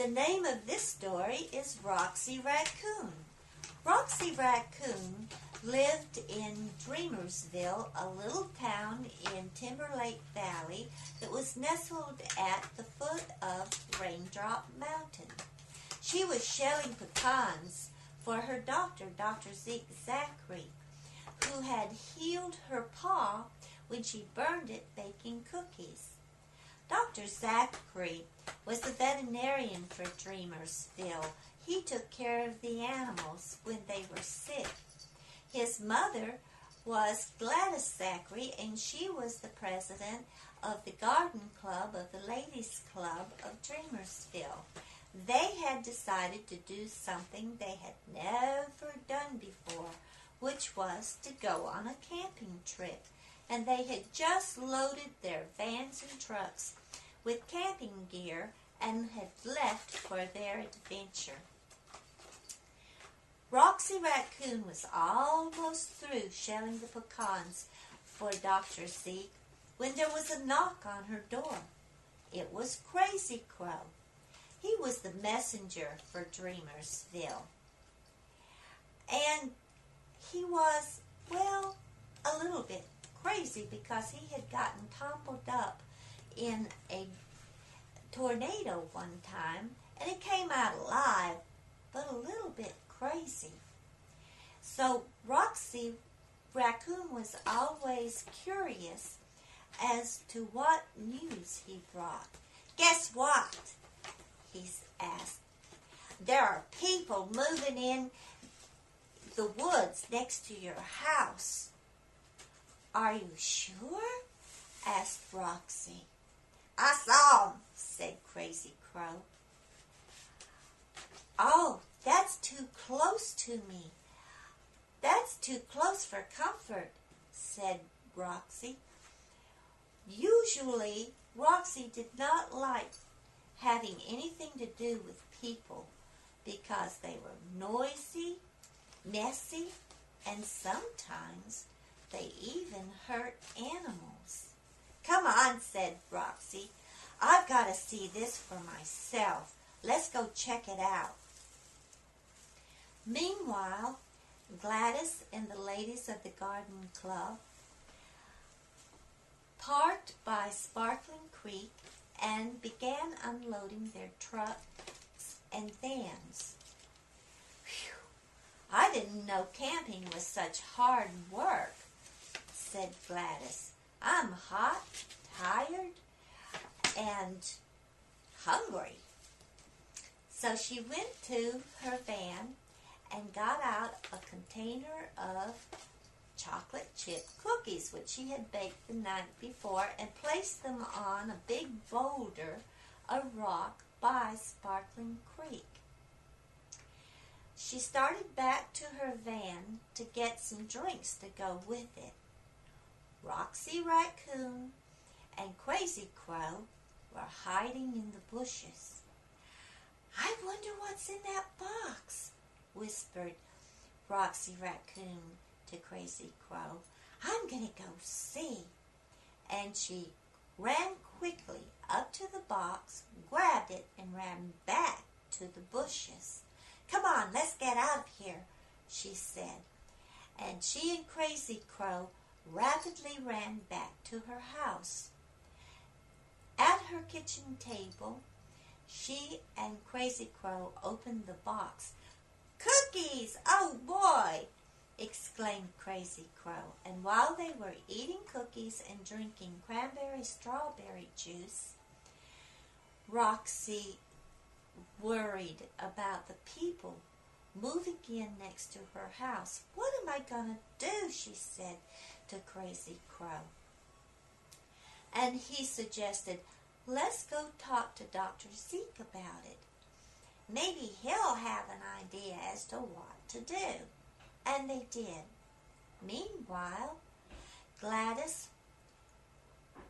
The name of this story is Roxy Raccon. Roxy Raccon lived in Dreamersville, a little town in Timberlake Valley that was nestled at the foot of Raindrop Mountain. She was shelling pecans for her doctor, Dr. Zeke Zachary, who had healed her paw when she burned it baking cookies. Dr. Zachary was the veterinarian for Dreamersville. He took care of the animals when they were sick. His mother was Gladys Zachary, and she was the president of the garden club of the Ladies Club of Dreamersville. They had decided to do something they had never done before, which was to go on a camping trip. And they had just loaded their vans and trucks with camping gear and had left for their adventure. Roxy Raccon was almost through shelling the pecans for Dr. Zeke when there was a knock on her door. It was Crazy Crow. He was the messenger for Dreamersville. And he was, well, a little bit crazy because he had gotten tumbled up in a tornado one time, and he came out alive, but a little bit crazy. So Roxy Raccon was always curious as to what news he brought. Guess what? He asked. There are people moving in the woods next to your house. Are you sure? Asked Roxy. I saw 'em, said Crazy Crow. Oh, that's too close to me. That's too close for comfort, said Roxy. Usually, Roxy did not like having anything to do with people because they were noisy, messy, and sometimes they even hurt animals. Come on, said Roxy. I've got to see this for myself. Let's go check it out. Meanwhile, Gladys and the ladies of the garden club parked by Sparkling Creek and began unloading their trucks and vans. Whew, I didn't know camping was such hard work, said Gladys. I'm hot, tired, and hungry. So she went to her van and got out a container of chocolate chip cookies, which she had baked the night before, and placed them on a big boulder, a rock by Sparkling Creek. She started back to her van to get some drinks to go with it. Roxy Raccon and Crazy Crow were hiding in the bushes. I wonder what's in that box, whispered Roxy Raccon to Crazy Crow. I'm going to go see. And she ran quickly up to the box, grabbed it, and ran back to the bushes. Come on, let's get out of here, she said. And she and Crazy Crow rapidly ran back to her house. At her kitchen table, she and Crazy Crow opened the box. Cookies! Oh boy! Exclaimed Crazy Crow. And while they were eating cookies and drinking cranberry-strawberry juice, Roxy worried about the people moving in next to her house. What am I going to do? She said to Crazy Crow. And he suggested, let's go talk to Dr. Zeke about it. Maybe he'll have an idea as to what to do. And they did. Meanwhile, Gladys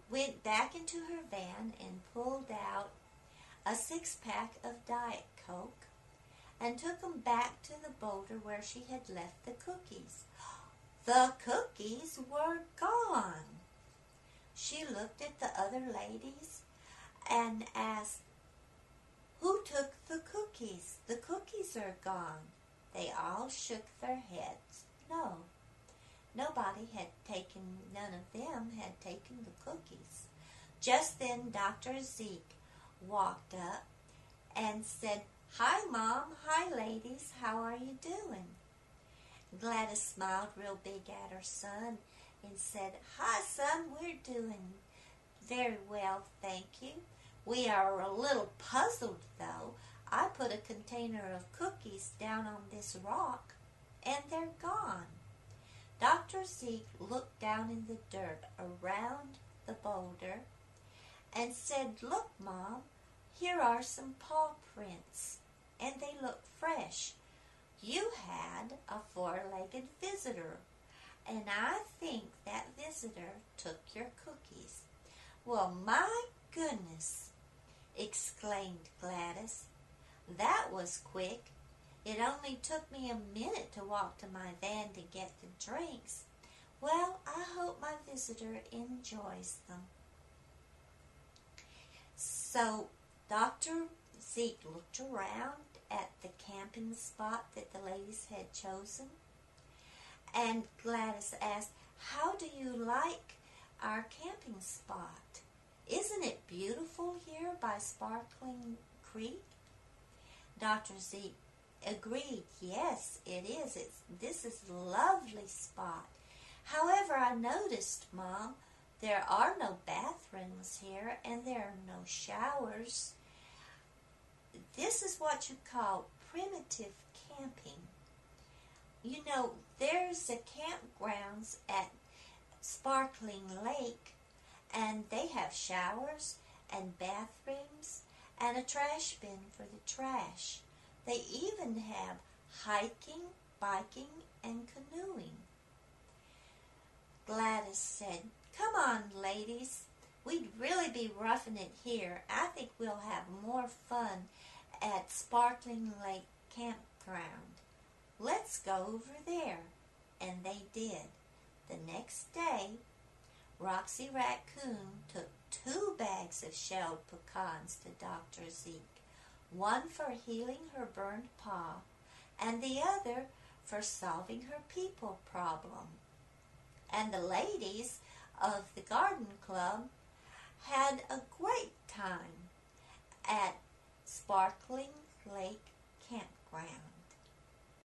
went back into her van and pulled out a 6-pack of Diet Coke and took them back to the boulder where she had left the cookies. The cookies were gone. She looked at the other ladies and asked, "Who took the cookies? The cookies are gone." They all shook their heads. No, nobody had taken, none of them had taken the cookies. Just then Dr. Zeke walked up and said, "Hi, Mom. Hi, ladies. How are you doing?" Gladys smiled real big at her son and said, "Hi, son. We're doing very well, thank you. We are a little puzzled, though. I put a container of cookies down on this rock, and they're gone." Dr. Zeke looked down in the dirt around the boulder and said, "Look, Mom, here are some paw prints, and they look fresh. You had a four-legged visitor, and I think that visitor took your cookies." "Well, my goodness," exclaimed Gladys. "That was quick. It only took me a minute to walk to my van to get the drinks. Well, I hope my visitor enjoys them." So Dr. Zeke looked around at the camping spot that the ladies had chosen, and Gladys asked, "How do you like our camping spot? Isn't it beautiful here by Sparkling Creek?" Dr. Zeke agreed, "Yes, it is. This is a lovely spot. However, I noticed, Mom, there are no bathrooms here, and there are no showers. This is what you call primitive camping. You know, there's a campgrounds at Sparkling Lake, and they have showers and bathrooms and a trash bin for the trash. They even have hiking, biking, and canoeing." Gladys said, "Come on, ladies. We'd really be roughing it here. I think we'll have more fun at Sparkling Lake Campground. Let's go over there." And they did. The next day, Roxy Raccon took 2 bags of shelled pecans to Dr. Zeke, one for healing her burned paw, and the other for solving her people problem. And the ladies of the garden club had a great time at Sparkling Lake Campground.